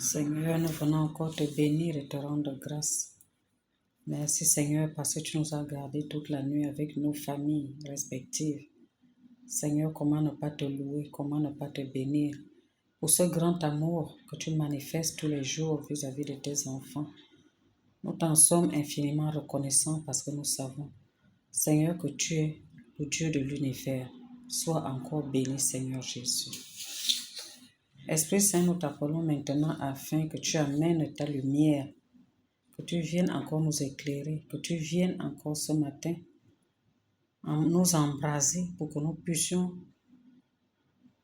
Seigneur, nous venons encore te bénir et te rendre grâce. Merci Seigneur parce que tu nous as gardés toute la nuit avec nos familles respectives. Seigneur, comment ne pas te louer, comment ne pas te bénir pour ce grand amour que tu manifestes tous les jours vis-à-vis de tes enfants. Nous t'en sommes infiniment reconnaissants parce que nous savons, Seigneur, que tu es le Dieu de l'univers. Sois encore béni, Seigneur Jésus. Esprit Saint, nous t'appelons maintenant afin que tu amènes ta lumière, que tu viennes encore nous éclairer, que tu viennes encore ce matin nous embraser pour que nous puissions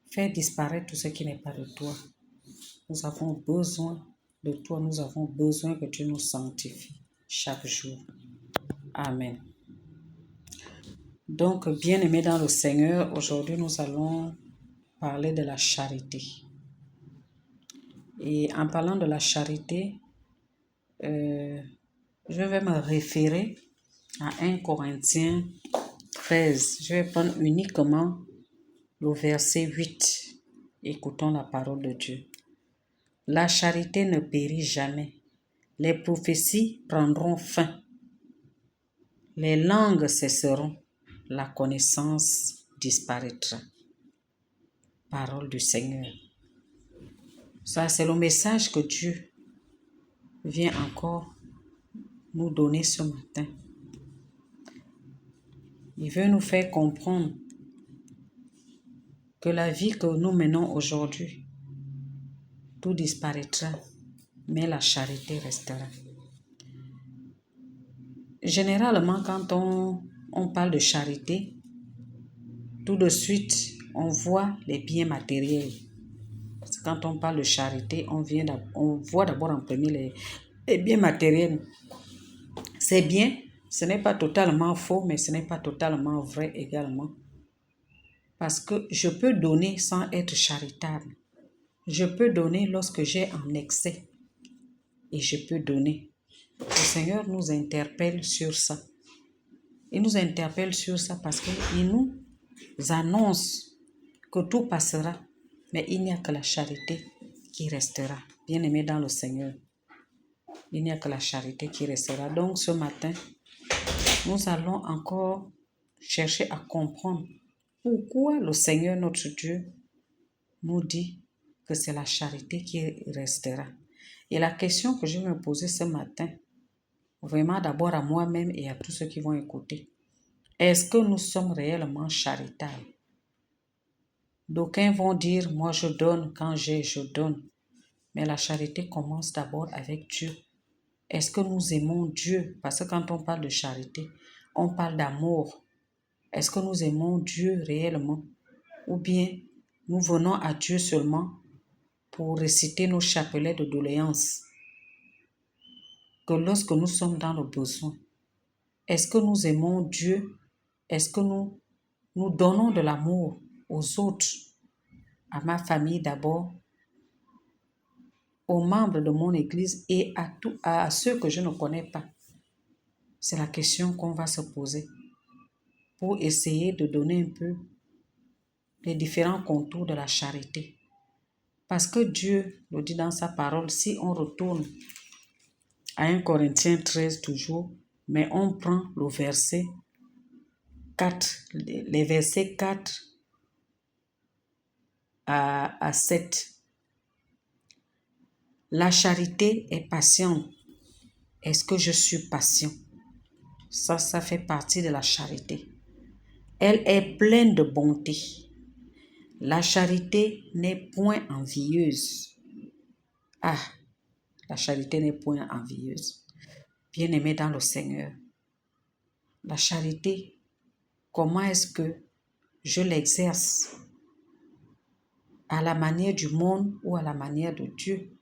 faire disparaître tout ce qui n'est pas de toi. Nous avons besoin de toi, nous avons besoin que tu nous sanctifies chaque jour. Amen. Donc, bien-aimés dans le Seigneur, aujourd'hui nous allons parler de la charité. Et en parlant de la charité, je vais me référer à 1 Corinthiens 13. Je vais prendre uniquement le verset 8. Écoutons la parole de Dieu. La charité ne périt jamais. Les prophéties prendront fin. Les langues cesseront. La connaissance disparaîtra. Parole du Seigneur. Ça, c'est le message que Dieu vient encore nous donner ce matin. Il veut nous faire comprendre que la vie que nous menons aujourd'hui, tout disparaîtra, mais la charité restera. Généralement, quand on parle de charité, tout de suite, on voit les biens matériels. Parce que quand on parle de charité, on voit d'abord en premier les biens matériels. C'est bien, ce n'est pas totalement faux, mais ce n'est pas totalement vrai également. Parce que je peux donner sans être charitable. Je peux donner lorsque j'ai en excès. Et je peux donner. Le Seigneur nous interpelle sur ça. Il nous interpelle sur ça parce qu'il nous annonce que tout passera, mais il n'y a que la charité qui restera. Bien-aimé dans le Seigneur, il n'y a que la charité qui restera. Donc ce matin, nous allons encore chercher à comprendre pourquoi le Seigneur notre Dieu nous dit que c'est la charité qui restera. Et la question que je vais me poser ce matin, vraiment d'abord à moi-même et à tous ceux qui vont écouter, est-ce que nous sommes réellement charitables? D'aucuns vont dire, moi je donne, quand je donne. Mais la charité commence d'abord avec Dieu. Est-ce que nous aimons Dieu? Parce que quand on parle de charité, on parle d'amour. Est-ce que nous aimons Dieu réellement? Ou bien nous venons à Dieu seulement pour réciter nos chapelets de doléances? Que lorsque nous sommes dans le besoin, est-ce que nous aimons Dieu? Est-ce que nous donnons de l'amour aux autres, à ma famille d'abord, aux membres de mon église et à ceux que je ne connais pas? C'est la question qu'on va se poser pour essayer de donner un peu les différents contours de la charité. Parce que Dieu le dit dans sa parole, si on retourne à 1 Corinthiens 13 toujours, mais on prend le verset 4, les versets 4 à 7. La charité est patiente. Est-ce que je suis patient? Ça fait partie de la charité. Elle est pleine de bonté. La charité n'est point envieuse. Ah, la charité n'est point envieuse. Bien-aimé dans le Seigneur, la charité, comment est-ce que je l'exerce? À la manière du monde ou à la manière de Dieu?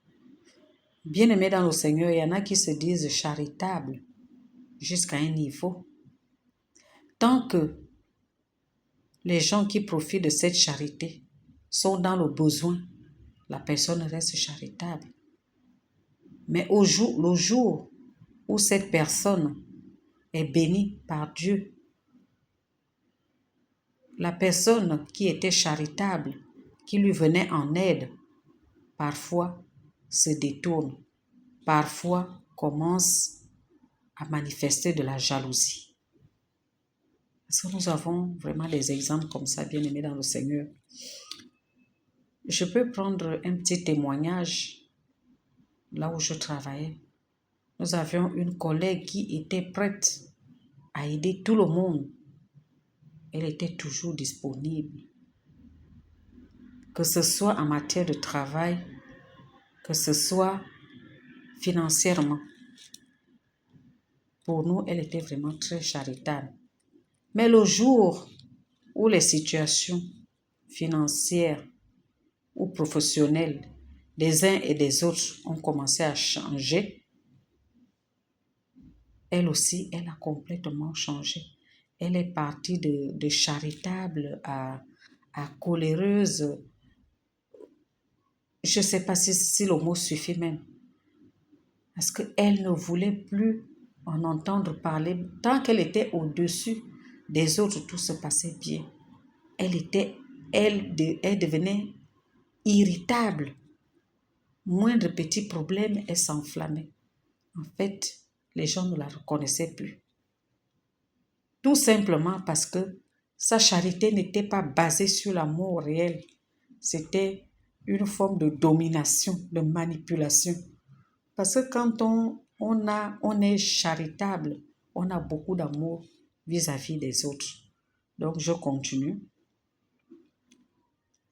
Bien-aimé dans le Seigneur, il y en a qui se disent charitables jusqu'à un niveau. Tant que les gens qui profitent de cette charité sont dans le besoin, la personne reste charitable. Mais le jour où cette personne est bénie par Dieu, la personne qui était charitable, qui lui venait en aide, parfois se détournent, parfois commencent à manifester de la jalousie. Parce que nous avons vraiment des exemples comme ça, bien aimés dans le Seigneur. Je peux prendre un petit témoignage là où je travaillais. Nous avions une collègue qui était prête à aider tout le monde. Elle était toujours disponible. Que ce soit en matière de travail, que ce soit financièrement. Pour nous, elle était vraiment très charitable. Mais le jour où les situations financières ou professionnelles des uns et des autres ont commencé à changer, elle aussi, elle a complètement changé. Elle est partie de charitable à coléreuse. Je ne sais pas si le mot suffit même. Parce qu'elle ne voulait plus en entendre parler. Tant qu'elle était au-dessus des autres, tout se passait bien. Elle devenait irritable. Moindre petit problème, elle s'enflammait. En fait, les gens ne la reconnaissaient plus. Tout simplement parce que sa charité n'était pas basée sur l'amour réel. C'était une forme de domination, de manipulation. Parce que quand on est charitable, on a beaucoup d'amour vis-à-vis des autres. Donc, je continue.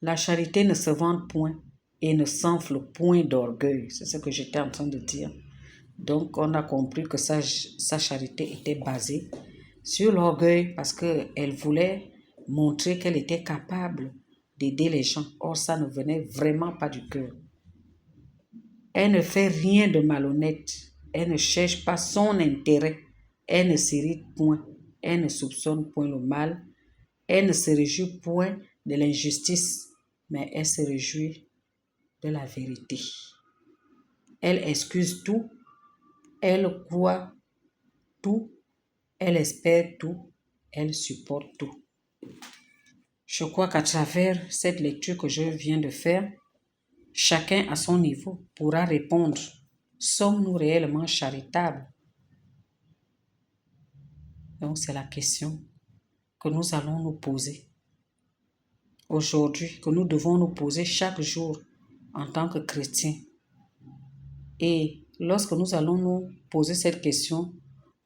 La charité ne se vante point et ne s'enfle point d'orgueil. C'est ce que j'étais en train de dire. Donc, on a compris que sa charité était basée sur l'orgueil parce qu'elle voulait montrer qu'elle était capable d'aider les gens. Or, ça ne venait vraiment pas du cœur. Elle ne fait rien de malhonnête. Elle ne cherche pas son intérêt. Elle ne s'irrite point. Elle ne soupçonne point le mal. Elle ne se réjouit point de l'injustice, mais elle se réjouit de la vérité. Elle excuse tout. Elle croit tout. Elle espère tout. Elle supporte tout. Je crois qu'à travers cette lecture que je viens de faire, chacun à son niveau pourra répondre. Sommes-nous réellement charitables? Donc c'est la question que nous allons nous poser aujourd'hui, que nous devons nous poser chaque jour en tant que chrétiens. Et lorsque nous allons nous poser cette question,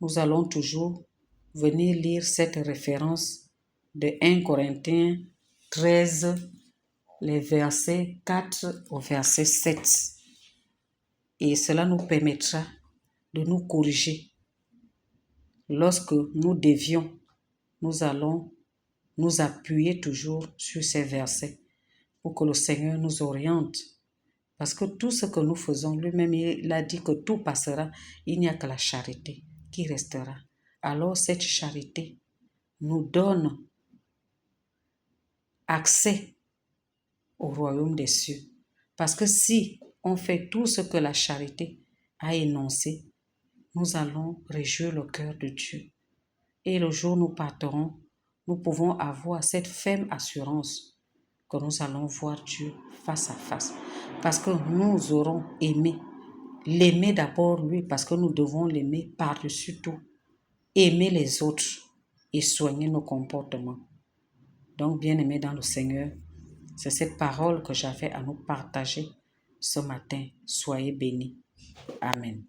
nous allons toujours venir lire cette référence de 1 Corinthiens 13, les versets 4 au verset 7. Et cela nous permettra de nous corriger. Lorsque nous dévions, nous allons nous appuyer toujours sur ces versets pour que le Seigneur nous oriente. Parce que tout ce que nous faisons, lui-même, il a dit que tout passera. Il n'y a que la charité qui restera. Alors cette charité nous donne accès au royaume des cieux. Parce que si on fait tout ce que la charité a énoncé, nous allons réjouir le cœur de Dieu. Et le jour où nous partirons, nous pouvons avoir cette ferme assurance que nous allons voir Dieu face à face. Parce que nous aurons aimé. L'aimer d'abord lui, parce que nous devons l'aimer par-dessus tout. Aimer les autres et soigner nos comportements. Donc, bien-aimés dans le Seigneur, c'est cette parole que j'avais à nous partager ce matin. Soyez bénis. Amen.